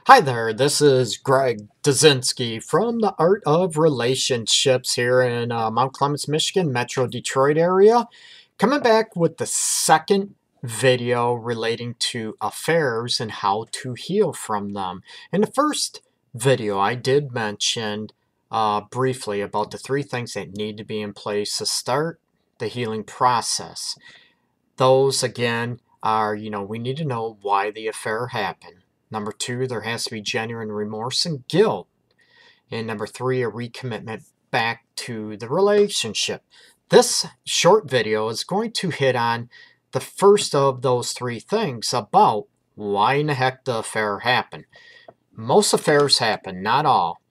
Hi there, this is Greg Dazinski from the Art of Relationships here in Mount Clemens, Michigan, Metro Detroit area. Coming back with the second video relating to affairs and how to heal from them. In the first video, I did mention briefly about the three things that need to be in place to start the healing process. Those, again, are, we need to know why the affair happened. Number two, there has to be genuine remorse and guilt. And number three, a recommitment back to the relationship. This short video is going to hit on the first of those three things about why in the heck the affair happened. Most affairs happen, not all,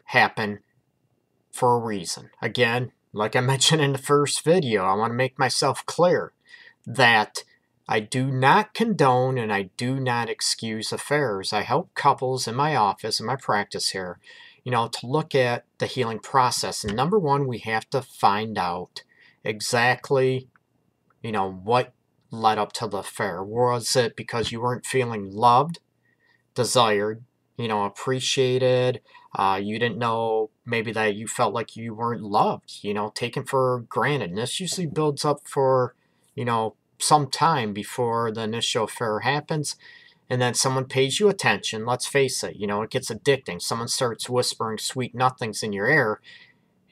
happen for a reason. Again, like I mentioned in the first video, I want to make myself clear that I do not condone and I do not excuse affairs. I help couples in my office, in my practice here, to look at the healing process. And number one, we have to find out exactly, what led up to the affair. Was it because you weren't feeling loved, desired, appreciated? You didn't know maybe that you felt like you weren't loved, taken for granted. And this usually builds up for, some time before the initial affair happens, and then someone pays you attention. Let's face it, it gets addicting. Someone starts whispering sweet nothings in your ear,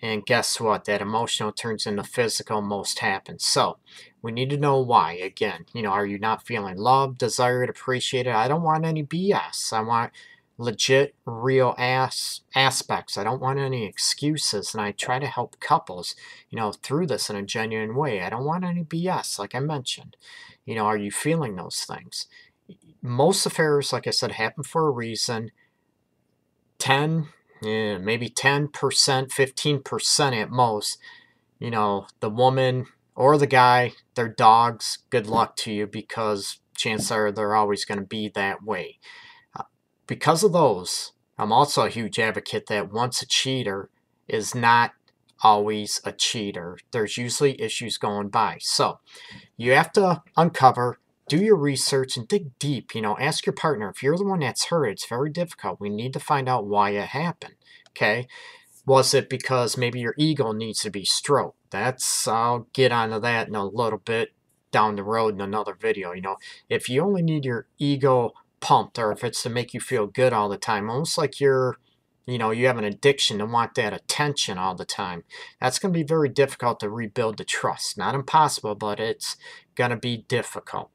and guess what? That emotional turns into physical. Most happens. So we need to know why. Again, are you not feeling loved, desired, appreciated? I don't want any BS. I want legit, real aspects. I don't want any excuses, and I try to help couples, through this in a genuine way. I don't want any BS, like I mentioned. Are you feeling those things? Most affairs, like I said, happen for a reason. 10, maybe 10%, 15% at most. The woman or the guy, they're dogs. Good luck to you, because chances are they're always going to be that way. Because of those, I'm also a huge advocate that once a cheater is not always a cheater. There's usually issues going by. So you have to uncover, do your research, and dig deep. Ask your partner. If you're the one that's hurt, it's very difficult. We need to find out why it happened. Okay? Was it because maybe your ego needs to be stroked? I'll get onto that in a little bit down the road in another video. If you only need your ego pumped, or if it's to make you feel good all the time, almost like you have an addiction to want that attention all the time, that's going to be very difficult to rebuild the trust. Not impossible, but it's going to be difficult.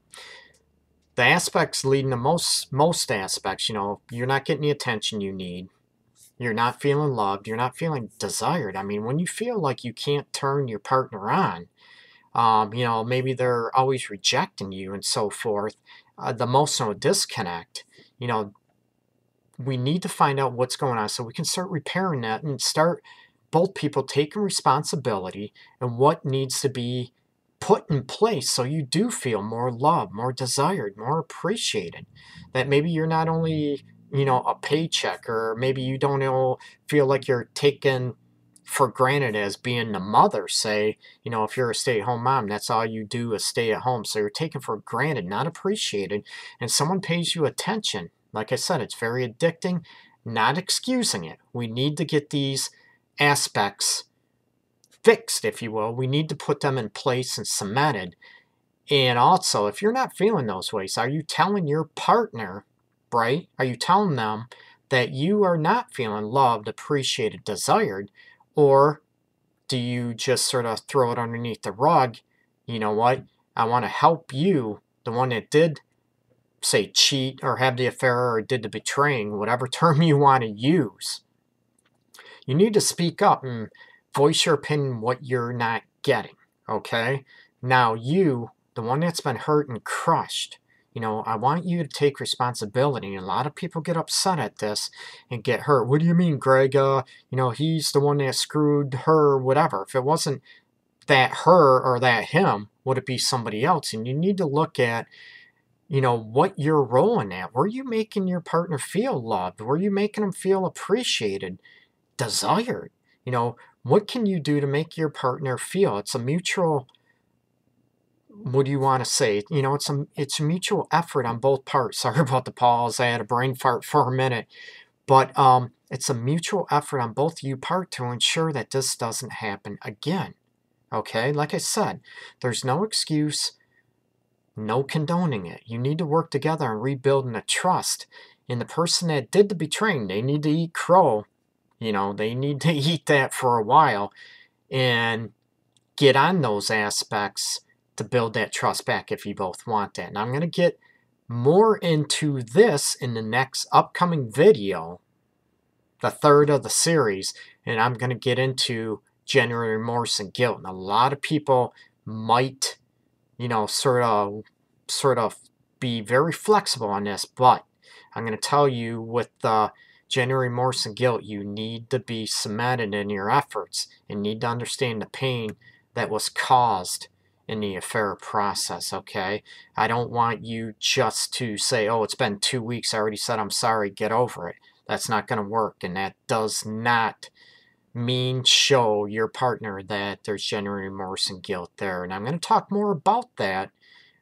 The aspects leading to most aspects, you're not getting the attention you need. You're not feeling loved. You're not feeling desired. I mean, when you feel like you can't turn your partner on, maybe they're always rejecting you and so forth, the emotional disconnect, we need to find out what's going on so we can start repairing that and start both people taking responsibility and what needs to be put in place so you do feel more loved, more desired, more appreciated. That maybe you're not only, a paycheck, or maybe you don't feel like you're taken for granted as being the mother. Say, if you're a stay-at-home mom, that's all you do is stay at home. So you're taken for granted, not appreciated, and someone pays you attention. Like I said, it's very addicting, not excusing it. We need to get these aspects fixed, if you will. We need to put them in place and cemented. And also, if you're not feeling those ways, are you telling your partner, right? Are you telling them that you are not feeling loved, appreciated, desired? Or do you just sort of throw it underneath the rug? You know what? I want to help you, the one that did, say, cheat or have the affair or did the betraying, whatever term you want to use. You need to speak up and voice your opinion what you're not getting, okay? Now you, the one that's been hurt and crushed, I want you to take responsibility. And a lot of people get upset at this and get hurt. What do you mean, Greg? He's the one that screwed her, whatever. If it wasn't that her or that him, would it be somebody else? And you need to look at, what you're rolling at. Were you making your partner feel loved? Were you making them feel appreciated, desired? What can you do to make your partner feel? It's a mutual what do you want to say? You know, it's a mutual effort on both parts. Sorry about the pause. I had a brain fart for a minute. But it's a mutual effort on both of you part to ensure that this doesn't happen again. Okay, like I said, there's no excuse, no condoning it. You need to work together and rebuilding the trust. And the person that did the betraying, they need to eat crow. You know, they need to eat that for a while and get on those aspects to build that trust back if you both want that. And I'm going to get more into this in the next upcoming video, the third of the series, and I'm going to get into genuine remorse and guilt. And a lot of people might, you know, sort of be very flexible on this, but I'm going to tell you with genuine remorse and guilt, you need to be cemented in your efforts and need to understand the pain that was caused in the affair process, okay? I don't want you just to say, oh, it's been 2 weeks, I already said I'm sorry, get over it. That's not going to work, and that does not show your partner that there's genuine remorse and guilt there. And I'm going to talk more about that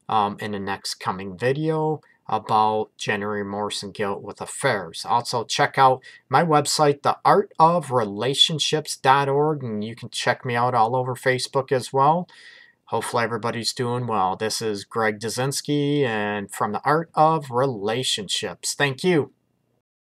in the next coming video about genuine remorse and guilt with affairs. Also, check out my website, theartofrelationships.org, and you can check me out all over Facebook as well. Hopefully everybody's doing well. This is Greg Dazinski and from the Art of Relationships. Thank you.